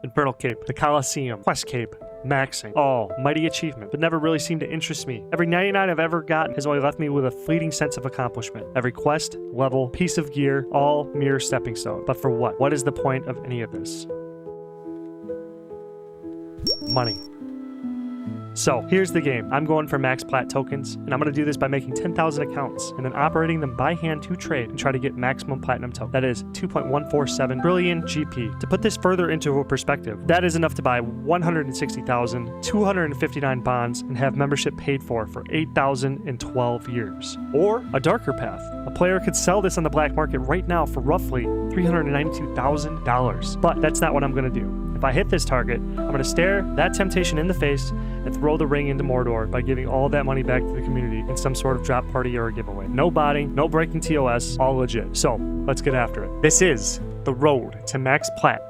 Infernal Cape, the Coliseum, Quest Cape, maxing. All mighty achievement, but never really seemed to interest me. Every 99 I've ever gotten has only left me with a fleeting sense of accomplishment. Every quest, level, piece of gear, all mere stepping stone. But for what? What is the point of any of this? Money. So here's the game. I'm going for max PLAT tokens, and I'm going to do this by making 10,000 accounts and then operating them by hand to trade and try to get maximum platinum token. That is 2.147 trillion GP. To put this further into a perspective, that is enough to buy 160,259 bonds and have membership paid for 8,012 years. Or a darker path. A player could sell this on the black market right now for roughly $392,000. But that's not what I'm going to do. If I hit this target, I'm going to stare that temptation in the face and throw the ring into Mordor by giving all of that money back to the community in some sort of drop party or a giveaway. No botting, no breaking TOS, all legit. So, let's get after it. This is the road to max PLAT.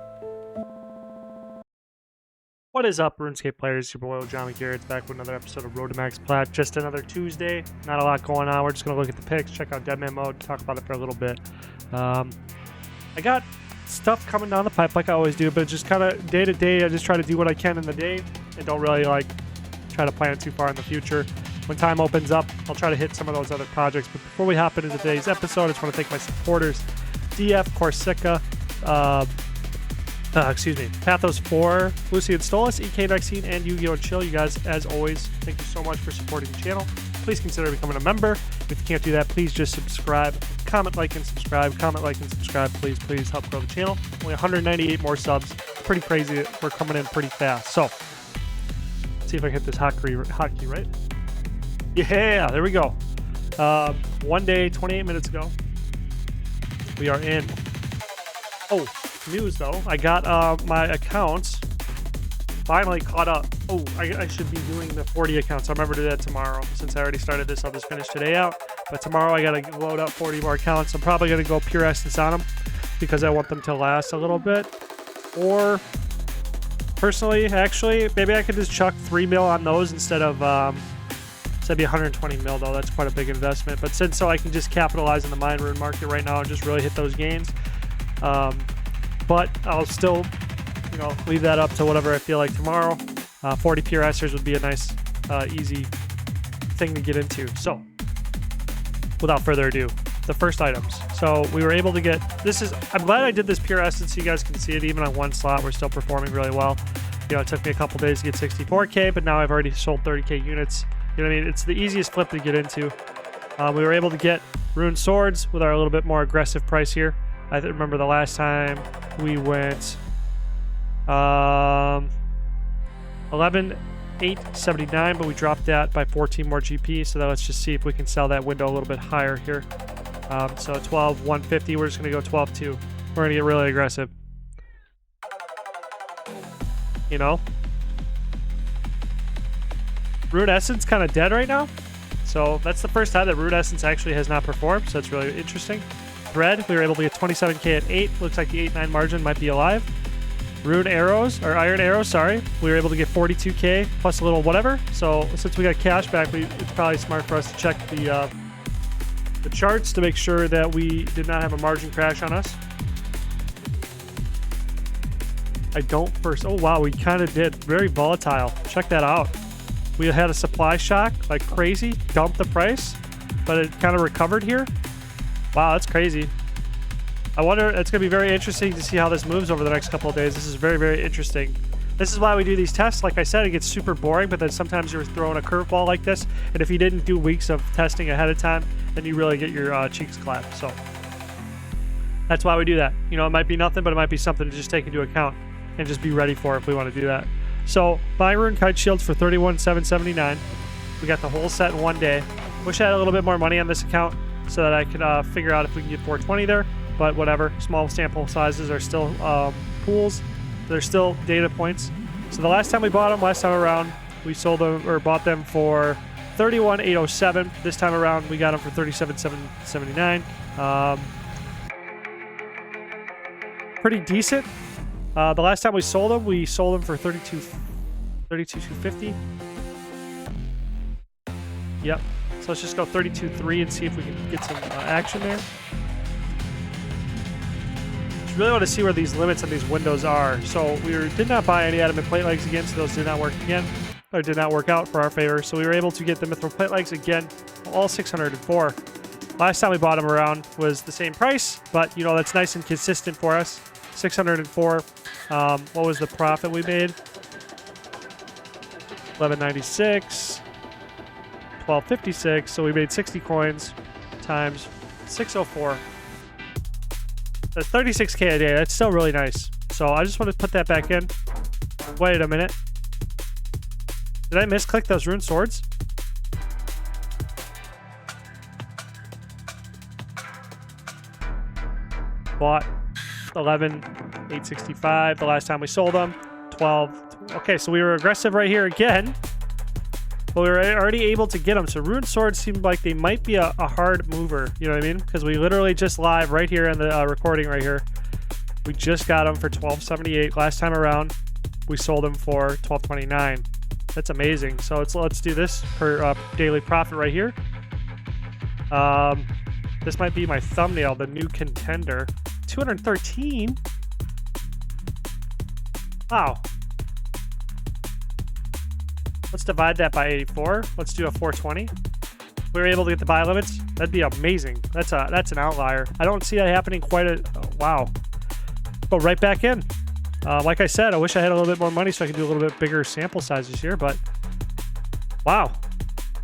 What is up, RuneScape players? Your boy John McGarrett's back with another episode of Road to Max PLAT. Just another Tuesday. Not a lot going on. We're just going to look at the picks, check out Deadman mode, talk about it for a little bit. I got stuff coming down the pipe like I always do, but just kind of day to day, I just try to do what I can in the day and don't really try to plan too far in the future. When time opens up, I'll try to hit some of those other projects. But before we hop into today's episode, I just want to thank my supporters, DF, Corsica, Pathos 4, Lucy and Stolas, EK Vaccine, and Yu-Gi-Oh! And Chill. You guys, as always, thank you so much for supporting the channel. Please consider becoming a member. If you can't do that, please just subscribe. Comment, like, and subscribe. Comment, like, and subscribe. Please help grow the channel. Only 198 more subs. Pretty crazy. We're coming in pretty fast. So, let's see if I can hit this hotkey right. Yeah, there we go. 1 day, 28 minutes ago. We are in. Oh, news though. I got my accounts finally caught up. Oh, I should be doing the 40 accounts. I'll remember to do that tomorrow. Since I already started this, I'll just finish today out. But tomorrow I gotta load up 40 more accounts. I'm probably gonna go pure essence on them because I want them to last a little bit. Or personally, actually, maybe I could just chuck 3 mil on those instead of that'd be 120 mil though. That's quite a big investment. But since so I can just capitalize on the mine rune market right now and just really hit those gains. But I'll still, leave that up to whatever I feel like tomorrow. 40 pure esters would be a nice, easy thing to get into. So, without further ado, the first items. So we were able to get, I'm glad I did this pure essence so you guys can see it. Even on one slot, we're still performing really well. It took me a couple days to get 64K, but now I've already sold 30K units. You know what I mean? It's the easiest flip to get into. We were able to get rune swords with our a little bit more aggressive price here. I remember the last time we went 11,879, but we dropped that by 14 more GP. So let's just see if we can sell that window a little bit higher here. So 12,150. We're just going to go 12,2. We're going to get really aggressive. Rune Essence kind of dead right now. So that's the first time that Rune Essence actually has not performed. So it's really interesting. Thread, we were able to get 27K at 8. Looks like the 8-9 margin might be alive. Rune arrows, or iron arrows, sorry. We were able to get 42K plus a little whatever. So since we got cash back, it's probably smart for us to check the charts to make sure that we did not have a margin crash on us. Oh wow, we kind of did. Very volatile. Check that out. We had a supply shock like crazy, dumped the price, but it kind of recovered here. Wow, that's crazy. I wonder, it's going to be very interesting to see how this moves over the next couple of days. This is very, very interesting. This is why we do these tests. Like I said, it gets super boring, but then sometimes you're throwing a curveball like this, and if you didn't do weeks of testing ahead of time, then you really get your cheeks clapped. So that's why we do that. It might be nothing, but it might be something to just take into account and just be ready for if we want to do that. So, buy rune kite shields for 31,779. We got the whole set in 1 day. Wish I had a little bit more money on this account so that I could figure out if we can get 420 there, but whatever. Small sample sizes are still pools. They're still data points. So the last time we bought them, last time around, we sold them or bought them for 31,807. This time around, we got them for 37,779. Pretty decent. The last time we sold them for 32,250. Yep. So let's just go 32.3 and see if we can get some action there. really want to see where these limits on these windows are. So we did not buy any adamant plate legs again, so those did not work again. Or did not work out for our favor. So we were able to get the mithril plate legs again, all 604. Last time we bought them around was the same price, but you know, that's nice and consistent for us. 604. What was the profit we made? 1196. 1256. So we made 60 coins times 604. That's 36k a day. That's still really nice. So I just want to put that back in. Wait a minute. Did I misclick those rune swords? Bought 11,865 the last time we sold them. 12. Okay, so we were aggressive right here again. But we were already able to get them. So rune swords seemed like they might be a hard mover. You know what I mean? Because we literally just live right here in the recording right here. We just got them for 1278 last time around. We sold them for 1229. That's amazing. So let's do this for daily profit right here. This might be my thumbnail, the new contender. 213. Wow. Let's divide that by 84. Let's do a 420. We were able to get the buy limits. That'd be amazing. That's an outlier. I don't see that happening quite a... wow. Go right back in. Like I said, I wish I had a little bit more money so I could do a little bit bigger sample sizes here, but wow.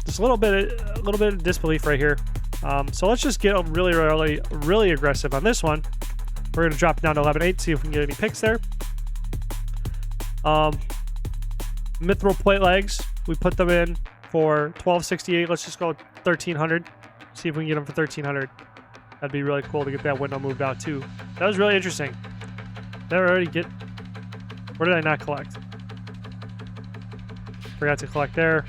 Just a little bit of disbelief right here. So let's just get really aggressive on this one. We're going to drop it down to 11.8, see if we can get any picks there. Mithril plate legs, we put them in for 1268. Let's just go 1300. See if we can get them for 1300. That'd be really cool to get that window moved out too. That was really interesting. Did I already get... where did I not collect? Forgot to collect there.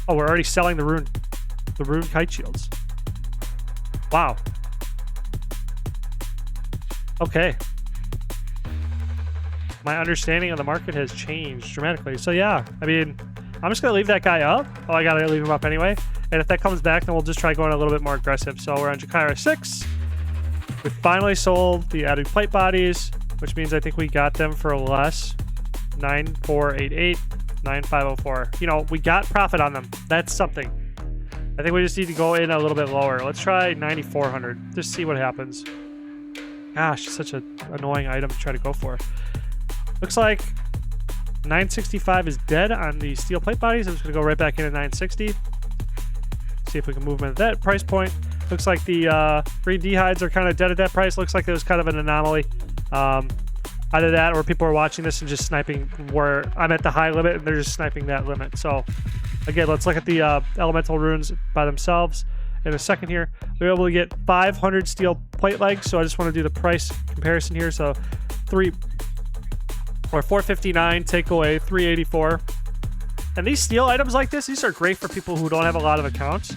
Oh, we're already selling the rune kite shields. Wow. Okay. My understanding of the market has changed dramatically. So yeah, I mean, I'm just gonna leave that guy up. Oh, I gotta leave him up anyway. And if that comes back, then we'll just try going a little bit more aggressive. So we're on Jakira 6. We finally sold the added plate bodies, which means I think we got them for less. 9488, 9504. You know, we got profit on them. That's something. I think we just need to go in a little bit lower. Let's try 9400. Just see what happens. Gosh, such an annoying item to try to go for. Looks like 965 is dead on the steel plate bodies. I'm just going to go right back in at 960. See if we can move them at that price point. Looks like the green D-hides are kind of dead at that price. Looks like it was kind of an anomaly. Either that or people are watching this and just sniping where I'm at the high limit and they're just sniping that limit. So again, let's look at the elemental runes by themselves. In a second here, we were able to get 500 steel plate legs. So I just want to do the price comparison here. So 459 take away 384. And these steel items like this, these are great for people who don't have a lot of accounts.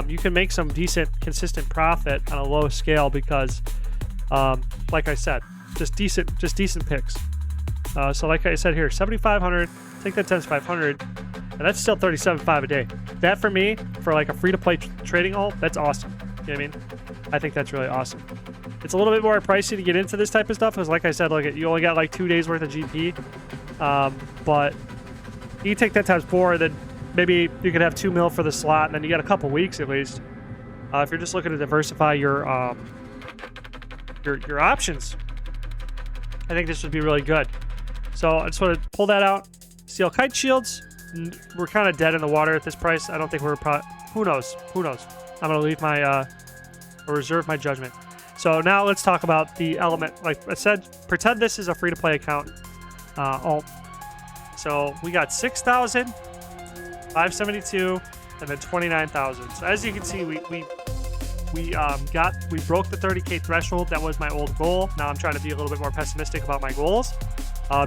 You can make some decent, consistent profit on a low scale because, like I said, just decent picks. So like I said here, 7,500. Take that times 500, and that's still 37.5 a day. That for me, for like a free-to-play trading alt, that's awesome. You know what I mean? I think that's really awesome. It's a little bit more pricey to get into this type of stuff because, like I said, like you only got like 2 days worth of GP. But you take that times 4, then maybe you could have 2 mil for the slot, and then you got a couple weeks at least. If you're just looking to diversify your options, I think this would be really good. So I just want to pull that out. Steel kite shields, we're kind of dead in the water at this price. I don't think we're who knows? I'm gonna leave my reserve my judgment. So now let's talk about the element. Like I said, pretend this is a free-to-play account alt. So we got 6,000, 572, and then 29,000. So as you can see, we broke the 30k threshold. That was my old goal. Now I'm trying to be a little bit more pessimistic about my goals,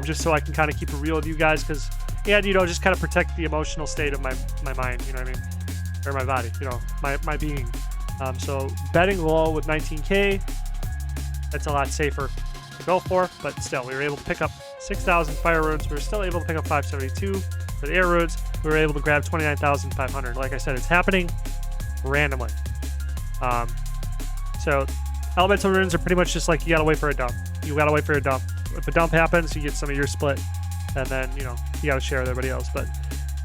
just so I can kind of keep it real with you guys, because and just kind of protect the emotional state of my mind, you know what I mean, or my body, my being. So betting low with 19k, that's a lot safer to go for, but still, we were able to pick up 6,000 fire runes. We were still able to pick up 572 for the air runes. We were able to grab 29,500. Like I said, it's happening randomly. So Elemental runes are pretty much just like you gotta wait for a dump. You gotta wait for a dump. If a dump happens, you get some of your split, and then you gotta share with everybody else. But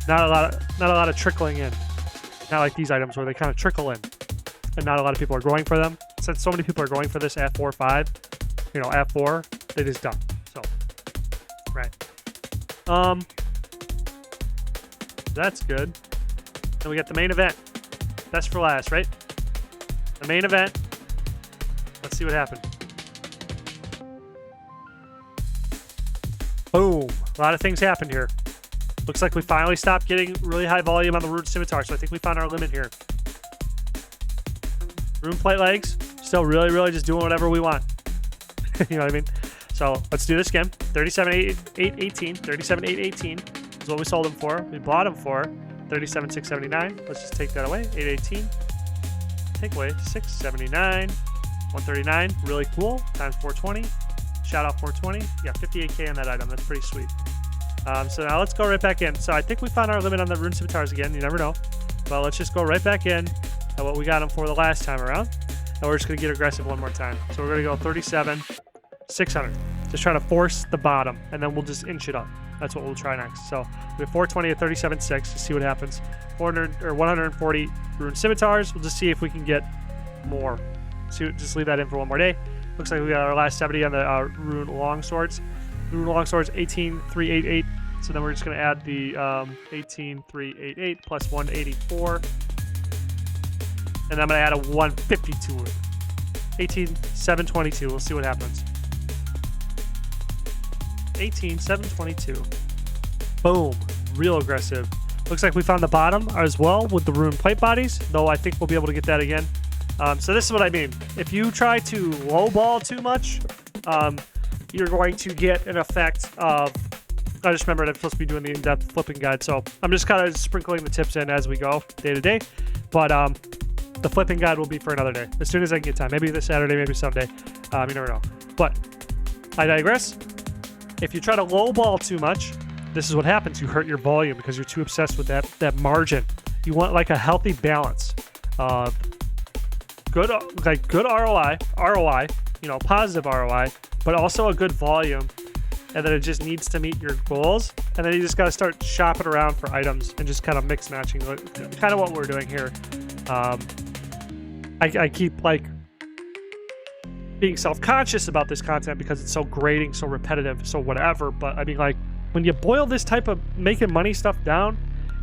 not a lot of trickling in. Not like these items where they kind of trickle in, and not a lot of people are going for them. Since so many people are going for this at 4-5, at 4, they just dump. So, right. That's good. Then we got the main event. Best for last, right? The main event. Let's see what happened. Boom. A lot of things happened here. Looks like we finally stopped getting really high volume on the Rune Scimitar, so I think we found our limit here. Rune Plate Legs, still really just doing whatever we want. You know what I mean? So let's do this again. 37,818. 37,818 is what we sold them for. We bought them for 37,679. Let's just take that away. 818. Take away 679. 139. Really cool. Times 420. Shout out 420. Yeah, 58K on that item. That's pretty sweet. So now let's go right back in. So I think we found our limit on the Rune Scimitars again. You never know. But let's just go right back in at what we got them for the last time around. And we're just going to get aggressive one more time. So we're going to go 37,600. Just trying to force the bottom, and then we'll just inch it up. That's what we'll try next. So we have 420 at 37.6 to see what happens. 400 or 140 Rune Scimitars. We'll just see if we can get more. So just leave that in for one more day. Looks like we got our last 70 on the Rune Longswords. Rune Longswords 18,388. So then we're just going to add the 18,388 plus 184. And then I'm going to add a 150 to it. 18,722. We'll see what happens. 18,722. Boom. Real aggressive. Looks like we found the bottom as well with the Rune Plate Bodies, though I think we'll be able to get that again. So this is what I mean. If you try to lowball too much, you're going to get an effect of... I just remembered I'm supposed to be doing the in-depth flipping guide, so I'm just kind of sprinkling the tips in as we go, day to day. But the flipping guide will be for another day, as soon as I can get time. Maybe this Saturday, maybe someday. You never know. But I digress. If you try to lowball too much, this is what happens. You hurt your volume because you're too obsessed with that margin. You want like a healthy balance of good ROI, positive ROI, but also a good volume. And then it just needs to meet your goals. And then you just got to start shopping around for items and just kind of mix matching, kind of what we're doing here. I keep like being self-conscious about this content because it's so grating, so repetitive, so whatever. But I mean, like, when you boil this type of making money stuff down,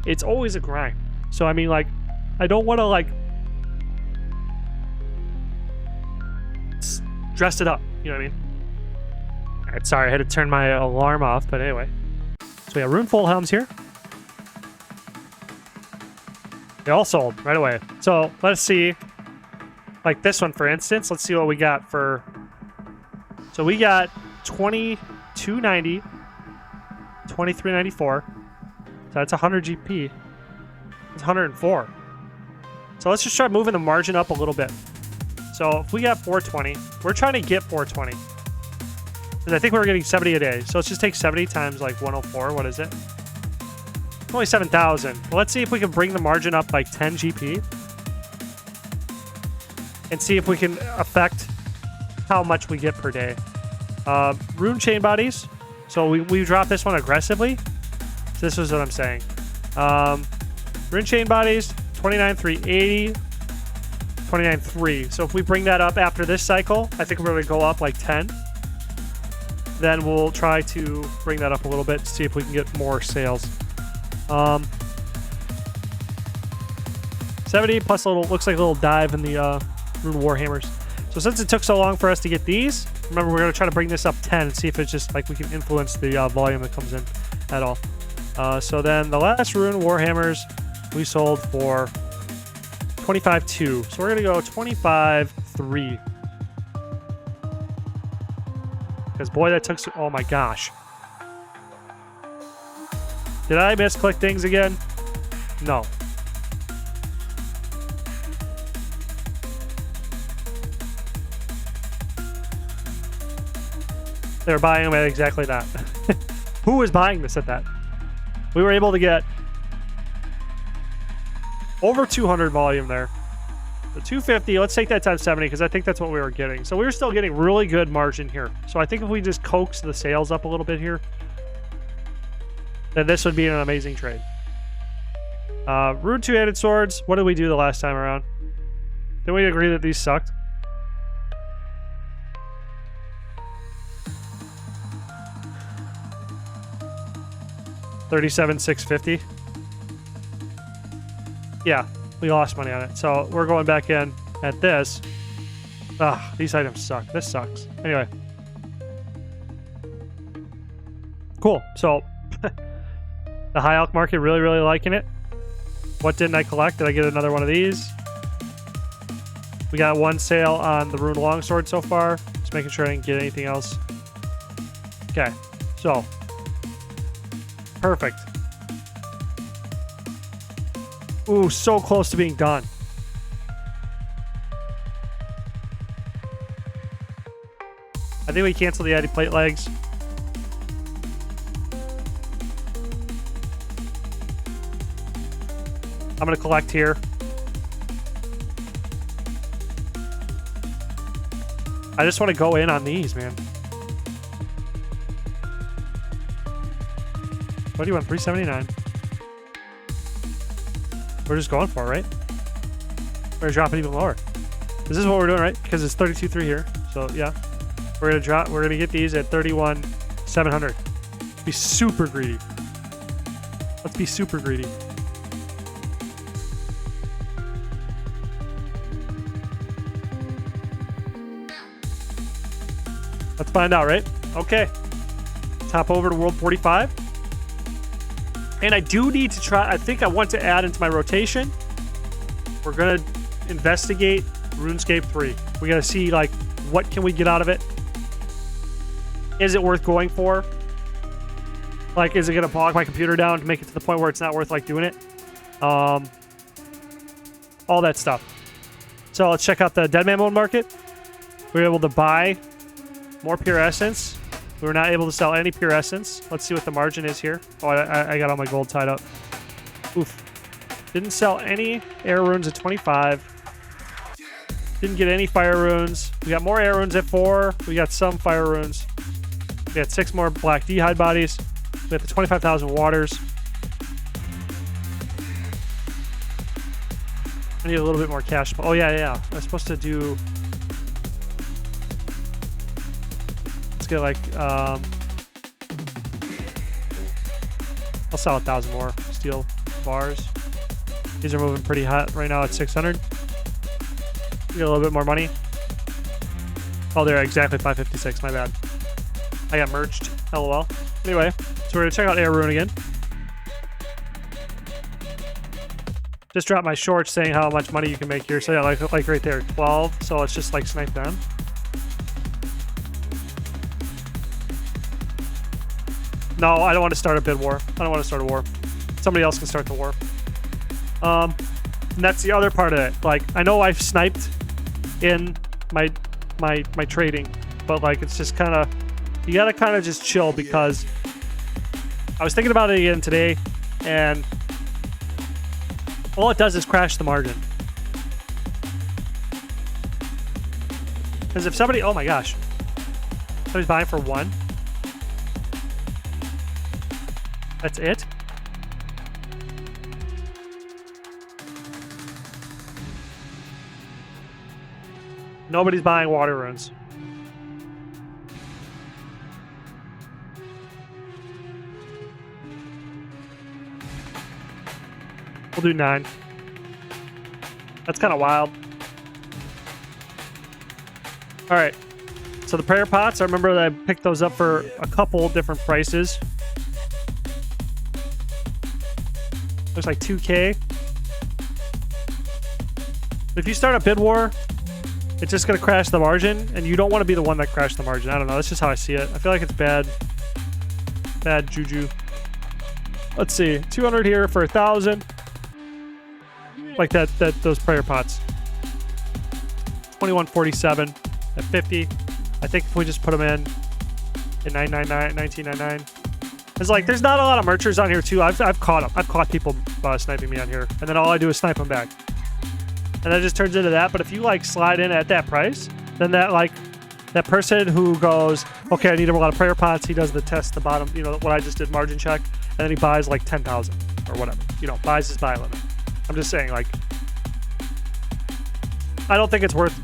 it's always a grind. So I mean, like, I don't want to like dress it up. You know what I mean? Alright, sorry, I had to turn my alarm off, but anyway. So we have Rune Full Helms here. They all sold right away. So let's see, like this one for instance. Let's see what we got for. So we got 2290, 2394. So that's 100 GP. It's 104. So let's just try moving the margin up a little bit. So if we got 420, we're trying to get 420. Because I think we were getting 70 a day. So let's just take 70 times like 104. What is it? Only 7,000. Well, let's see if we can bring the margin up by 10 GP. And see if we can affect how much we get per day. Rune Chain Bodies. So we dropped this one aggressively. So this is what I'm saying. Rune Chain Bodies, 29,380. 29.3. So if we bring that up after this cycle, I think we're going to go up like 10. Then we'll try to bring that up a little bit to see if we can get more sales. 70 plus a little, looks like a little dive in the Rune Warhammers. So since it took so long for us to get these, remember we're going to try to bring this up 10 and see if it's just like we can influence the volume that comes in at all. So then the last Rune Warhammers we sold for 25.2. So we're going to go 25.3. Because boy, that took so... Oh my gosh. Did I misclick things again? No. They're buying them at exactly that. Who was buying this at that? We were able to get over 200 volume there. The 250, let's take that times 70 because I think that's what we were getting. So we were still getting really good margin here. So I think if we just coax the sales up a little bit here, then this would be an amazing trade. Rune 2-handed swords. What did we do the last time around? Did we agree that these sucked? $37,650. Yeah, we lost money on it. So we're going back in at this. Ah, these items suck. This sucks. Anyway. Cool. So the high elk market, really, really liking it. What didn't I collect? Did I get another one of these? We got one sale on the rune longsword so far. Just making sure I didn't get anything else. Okay. So perfect. Ooh, so close to being done. I think we canceled the Addy plate legs. I'm going to collect here. I just want to go in on these, man. What do you want? 379. We're just going for it, right? We're dropping even lower. This is what we're doing, right? Because it's 32.3 here. So yeah, we're gonna drop. We're gonna get these at 31,700. Be super greedy. Let's be super greedy. Let's find out, right? Okay. Top over to World 45. And I do need to try, I think I want to add into my rotation. We're going to investigate RuneScape 3. We got to see, like, what can we get out of it? Is it worth going for? Like, is it going to bog my computer down to make it to the point where it's not worth, like, doing it? All that stuff. So let's check out the Deadman mode market. We were able to buy more pure essence. We were not able to sell any pure essence. Let's see what the margin is here. Oh, I got all my gold tied up. Oof. Didn't sell any air runes at 25. Didn't get any fire runes. We got more air runes at 4. We got some fire runes. We got 6 more black D-hide bodies. We got the 25,000 waters. I need a little bit more cash. Oh, yeah. I was supposed to do... Let's get like, I'll sell 1,000 more steel bars. These are moving pretty hot right now at 600. Get a little bit more money. Oh, they're exactly 556. My bad. I got merged. LOL. Anyway, so we're gonna check out Air Rune again. Just dropped my shorts saying how much money you can make here. So yeah, like right there, 12. So let's just like snipe them. No, I don't want to start a bid war. I don't want to start a war. Somebody else can start the war. And that's the other part of it. Like, I know I've sniped in my trading, but like it's just kind of, you gotta kind of just chill, because I was thinking about it again today, and all it does is crash the margin. Because if somebody, oh my gosh, somebody's buying for 1. That's it? Nobody's buying water runes. We'll do 9. That's kind of wild. All right. So the prayer pots, I remember that I picked those up for a couple different prices. Looks like 2K. If you start a bid war, it's just going to crash the margin, and you don't want to be the one that crashed the margin. I don't know. That's just how I see it. I feel like it's bad juju. Let's see. 200 here for 1,000. Like those prayer pots. 2147 at 50. I think if we just put them in 1999. It's like, there's not a lot of merchers on here too. I've caught them. I've caught people sniping me on here, and then all I do is snipe them back. and that just turns into that. But if you like slide in at that price, then that like that person who goes, okay, I need a lot of prayer pots, he does the test, the bottom, you know, what I just did, margin check, and then he buys like 10,000 or whatever, you know, buys his buy limit. I'm just saying, like, I don't think it's worth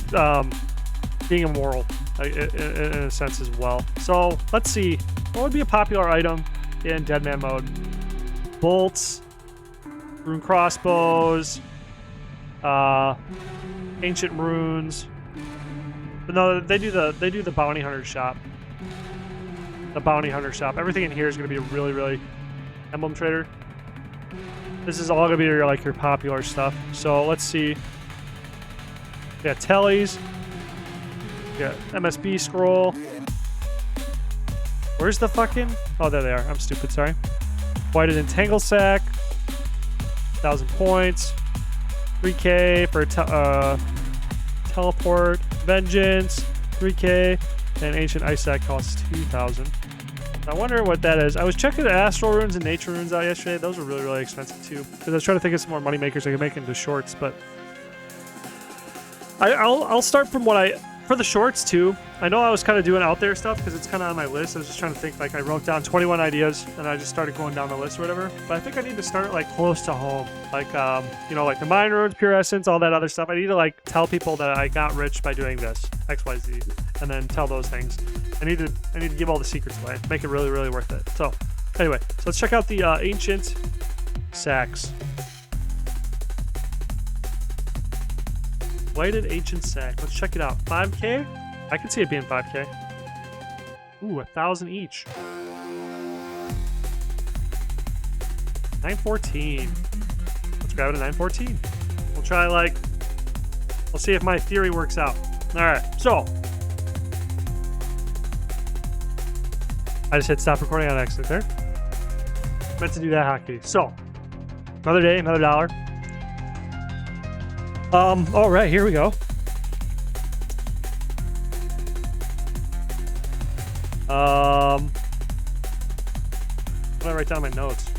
being immoral in a sense as well. So let's see, what would be a popular item in Deadman mode? Bolts, rune crossbows, ancient runes. But no, they do the bounty hunter shop. The bounty hunter shop. Everything in here is going to be really emblem trader. This is all going to be your, like, your popular stuff. So let's see. We got tellies. We got MSB scroll. Where's the fucking? Oh, there they are. I'm stupid. Sorry. Whited entangle sack. 1,000 points. 3K for teleport. Vengeance. 3K. And ancient ice sack costs 2,000. I wonder what that is. I was checking the astral runes and nature runes out yesterday. Those were really expensive too. Because I was trying to think of some more money makers I could make into shorts, but I'll start from what I for the shorts too. I know I was kind of doing out there stuff because it's kind of on my list. I was just trying to think, like, I wrote down 21 ideas and I just started going down the list or whatever. But I think I need to start like close to home, like you know, like the mind runes, pure essence, all that other stuff. I need to like tell people that I got rich by doing this XYZ, and then tell those things. I need to give all the secrets away, make it really worth it. So anyway, so let's check out the ancient sacks. Whited ancient sack. Let's check it out. 5K? I can see it being 5K. Ooh, 1,000 each. 914. Let's grab it at 914. We'll try, like, we'll see if my theory works out. All right, so I just hit stop recording on accident there. Meant to do that hotkey. So another day, another dollar. All right, here we go. What did I write down in my notes?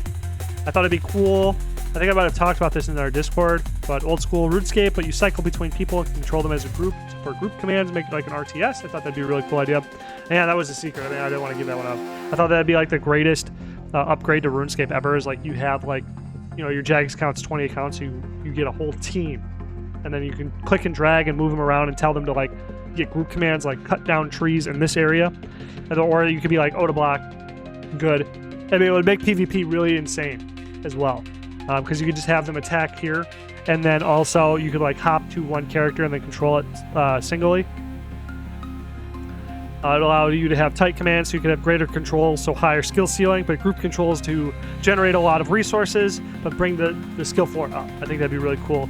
I thought it'd be cool. I think I might have talked about this in our Discord, but old school RuneScape, but you cycle between people and control them as a group for group commands, make it like an RTS. I thought that'd be a really cool idea. Yeah, that was a secret. I mean, I didn't want to give that one up. I thought that'd be like the greatest upgrade to RuneScape ever, is like you have, like, you know, your Jags accounts, 20 accounts, you get a whole team. And then you can click and drag and move them around and tell them to, like, get group commands like cut down trees in this area. Or you could be like, oh, to block. Good. I mean, it would make PvP really insane as well. Because you could just have them attack here. And then also you could, like, hop to one character and then control it singly. It'll allow you to have tight commands so you can have greater control, so higher skill ceiling, but group controls to generate a lot of resources, but bring the skill floor up. I think that'd be really cool.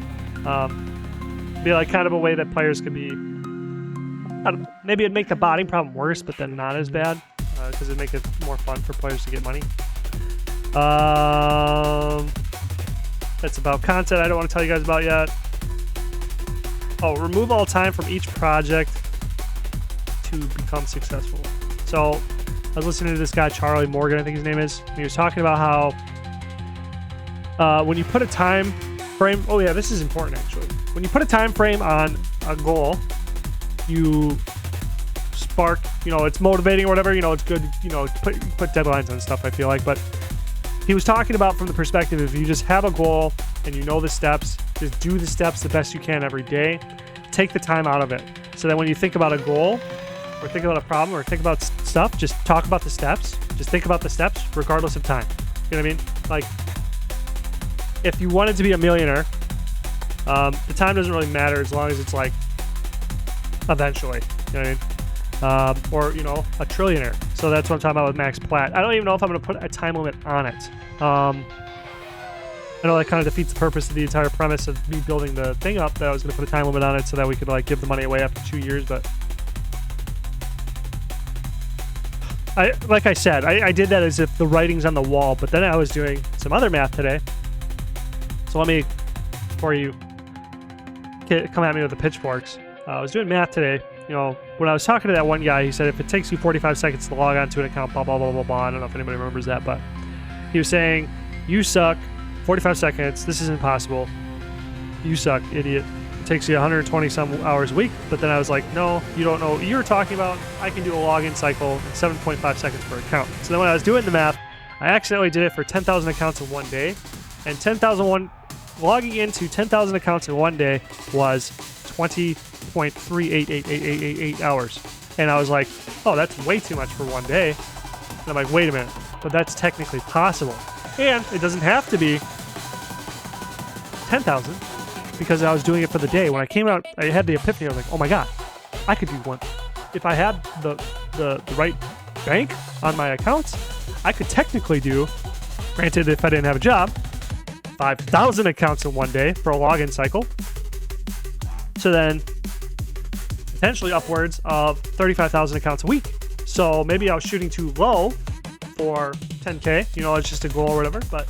Be like kind of a way that players could be, I don't know, maybe it'd make the botting problem worse, but then not as bad, because it'd make it more fun for players to get money. That's about content I don't want to tell you guys about yet. Oh, remove all time from each project to become successful. So I was listening to this guy, Charlie Morgan, I think his name is, and he was talking about how when you put a time frame, oh yeah, this is important actually. When you put a time frame on a goal, you spark, you know, it's motivating or whatever, you know, it's good, you know, put deadlines on stuff, I feel like. But he was talking about from the perspective, if you just have a goal and you know the steps, just do the steps the best you can every day. Take the time out of it, so that when you think about a goal or think about a problem or think about stuff, just talk about the steps. Just think about the steps regardless of time. You know what I mean? Like, if you wanted to be a millionaire, the time doesn't really matter as long as it's like eventually, you know what I mean? Or, you know, a trillionaire. So that's what I'm talking about with max plat. I don't even know if I'm going to put a time limit on it. I know that kind of defeats the purpose of the entire premise of me building the thing up, that I was going to put a time limit on it so that we could, like, give the money away after 2 years. But like I said, I did that as if the writing's on the wall, but then I was doing some other math today. So let me, before you come at me with the pitchforks, I was doing math today. You know, when I was talking to that one guy, he said if it takes you 45 seconds to log on to an account, blah, blah, blah, blah, blah. I don't know if anybody remembers that, but he was saying, you suck, 45 seconds, this is impossible. You suck, idiot. it takes you 120 some hours a week. But then I was like, no, you don't know what you're talking about. I can do a login cycle in 7.5 seconds per account. So then when I was doing the math, I accidentally did it for 10,000 accounts in one day. And logging into 10,000 accounts in one day was 20.388888 hours. And I was like, oh, that's way too much for one day. And I'm like, wait a minute, but that's technically possible. And it doesn't have to be 10,000 because I was doing it for the day. When I came out, I had the epiphany. I was like, oh my God, I could do one. If I had the right bank on my accounts, I could technically do, granted if I didn't have a job, 5,000 accounts in one day for a login cycle. So then potentially upwards of 35,000 accounts a week. So maybe I was shooting too low for 10K, you know, it's just a goal or whatever, but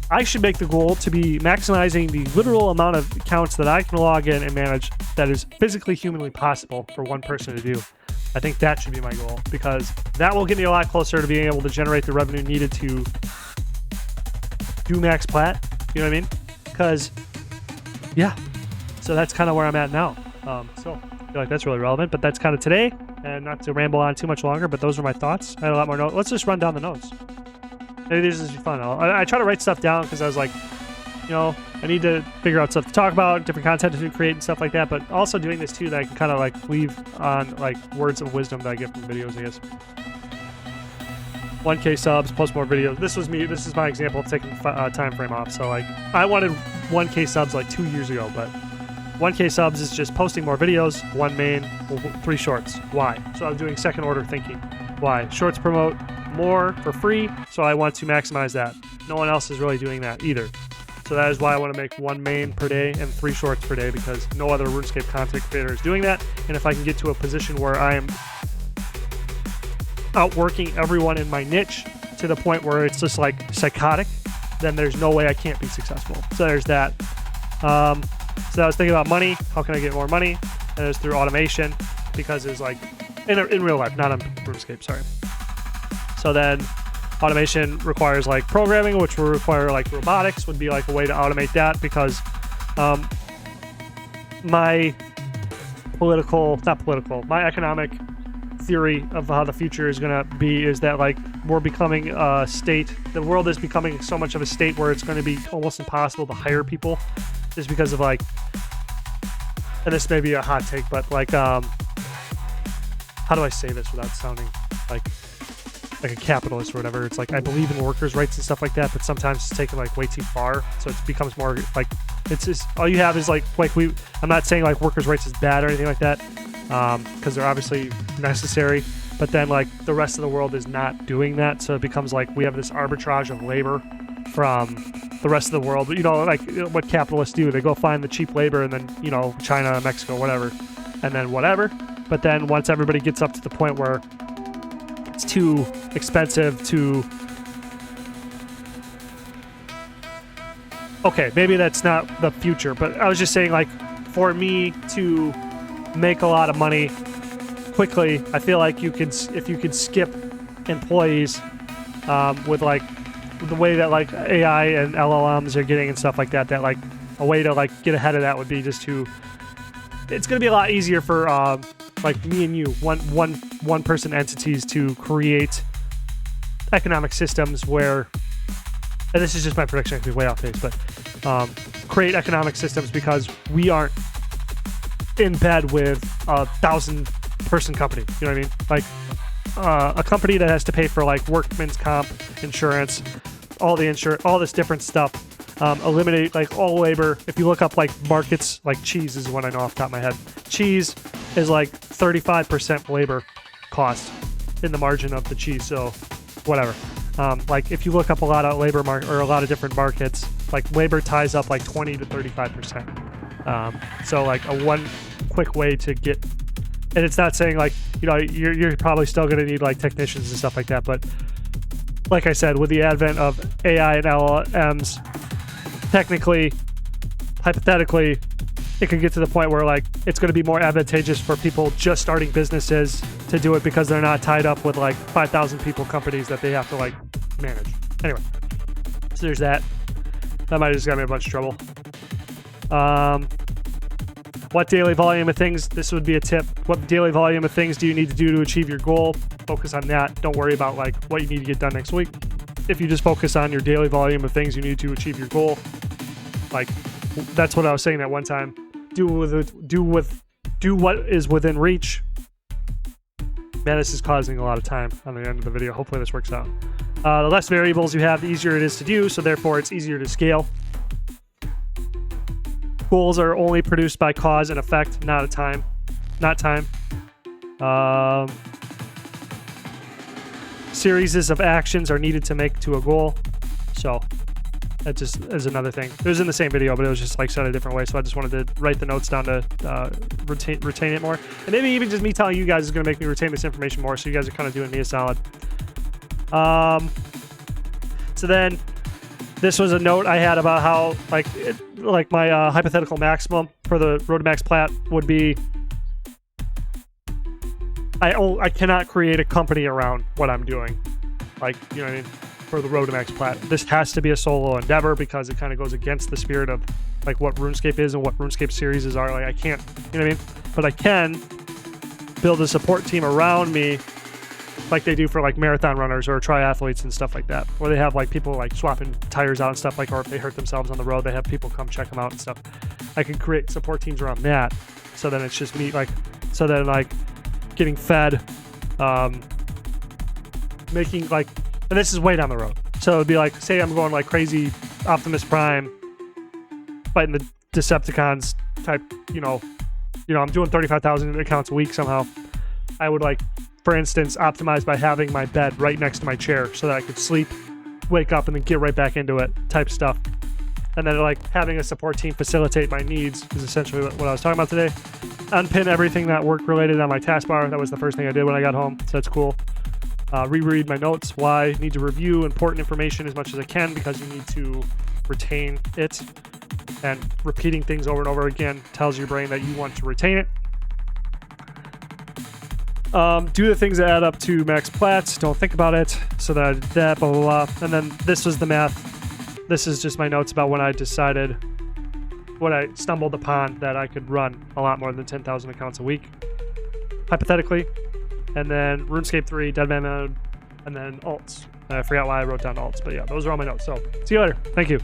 I should make the goal to be maximizing the literal amount of accounts that I can log in and manage that is physically, humanly possible for one person to do. I think that should be my goal because that will get me a lot closer to being able to generate the revenue needed to do max plat. You know what I mean? Because, yeah. So that's kind of where I'm at now. So I feel like that's really relevant, but that's kind of today. And not to ramble on too much longer, but those were my thoughts. I had a lot more notes. Let's just run down the notes. Maybe this is fun. I try to write stuff down because I was like, you know, I need to figure out stuff to talk about, different content to create and stuff like that, but also doing this too that I can kind of like leave on like words of wisdom that I get from videos, I guess. 1K subs, post more videos. This was me. This is my example of taking time frame off. So like I wanted 1K subs like 2 years ago, but 1K subs is just posting more videos, 1 main, 3 shorts. Why? So I'm doing second order thinking. Why? Shorts promote more for free, so I want to maximize that. No one else is really doing that either. So that is why I want to make 1 main per day and 3 shorts per day because no other RuneScape content creator is doing that. And if I can get to a position where I am outworking everyone in my niche to the point where it's just like psychotic, then there's no way I can't be successful. So there's that. So I was thinking about money. How can I get more money? And it's through automation because it's like in real life, not on RuneScape, sorry. So then automation requires like programming, which will require like robotics would be like a way to automate that because my my economic theory of how the future is going to be is that like we're becoming a state, the world is becoming so much of a state where it's going to be almost impossible to hire people just because of like, and this may be a hot take, but like, how do I say this without sounding like a capitalist or whatever? It's like I believe in workers' rights and stuff like that, but sometimes it's taken like way too far. So it becomes more like it's just all you have is like I'm not saying like workers' rights is bad or anything like that, because they're obviously necessary. But then like the rest of the world is not doing that, so it becomes like we have this arbitrage of labor from the rest of the world. You know, like what capitalists do, they go find the cheap labor and then, you know, China, Mexico, whatever, and then whatever. But then once everybody gets up to the point where it's too expensive to, okay, maybe that's not the future, but I was just saying like for me to make a lot of money quickly, I feel like if you could skip employees with like the way that like AI and LLMs are getting and stuff like that, that like a way to like get ahead of that would be just to, it's going to be a lot easier for like me and you, one person entities to create economic systems where, and this is just my prediction, I could be way off base, but create economic systems because we aren't in bed with 1,000-person company. You know what I mean? Like a company that has to pay for like workman's comp, insurance, all this different stuff. Eliminate like all labor. If you look up like markets, like cheese is one I know off the top of my head. Cheese is like 35% labor cost in the margin of the cheese. So whatever. Like if you look up a lot of labor or a lot of different markets, like labor ties up like 20 to 35%. So like a one quick way to get, and it's not saying like, you know, you're probably still going to need like technicians and stuff like that. But like I said, with the advent of AI and LLMs, technically, hypothetically, it could get to the point where like it's going to be more advantageous for people just starting businesses to do it because they're not tied up with like 5,000 people companies that they have to like manage. Anyway, so there's that. That might have just got me a bunch of trouble. What daily volume of things, this would be a tip. What daily volume of things do you need to do to achieve your goal? Focus on that. Don't worry about like what you need to get done next week. If you just focus on your daily volume of things you need to achieve your goal, like that's what I was saying that one time. Do what is within reach. Man, this is causing a lot of time on the end of the video. Hopefully this works out. The less variables you have, the easier it is to do, so therefore it's easier to scale. Goals are only produced by cause and effect, not time. Series of actions are needed to make to a goal. So that just is another thing. It was in the same video, but it was just like said a different way. So I just wanted to write the notes down to retain it more. And maybe even just me telling you guys is going to make me retain this information more. So you guys are kind of doing me a solid. So then this was a note I had about how like my hypothetical maximum for the Road to Max Plat would be I cannot create a company around what I'm doing. Like, you know what I mean? For the Road to Max Plat. This has to be a solo endeavor because it kind of goes against the spirit of like what RuneScape is and what RuneScape series are. Like I can't, you know what I mean? But I can build a support team around me like they do for like marathon runners or triathletes and stuff like that, where they have like people like swapping tires out and stuff, like, or if they hurt themselves on the road, they have people come check them out and stuff. I can create support teams around that. So then it's just me, like, so then like getting fed, making like, and this is way down the road. So it'd be like, say I'm going like crazy Optimus Prime, fighting the Decepticons type, you know, I'm doing 35,000 accounts a week somehow. I would like, for instance, optimize by having my bed right next to my chair so that I could sleep, wake up, and then get right back into it type stuff. And then like having a support team facilitate my needs is essentially what I was talking about today. Unpin everything that work related on my taskbar. That was the first thing I did when I got home, so that's cool. Reread my notes. Why? Need to review important information as much as I can because you need to retain it. And repeating things over and over again tells your brain that you want to retain it. Do the things that add up to max plats. Don't think about it. So that I did that, blah, blah, blah. And then this was the math. This is just my notes about when I decided, when I stumbled upon that I could run a lot more than 10,000 accounts a week, hypothetically. And then RuneScape 3, Deadman mode, and then alts. I forgot why I wrote down alts, but yeah, those are all my notes. So see you later. Thank you.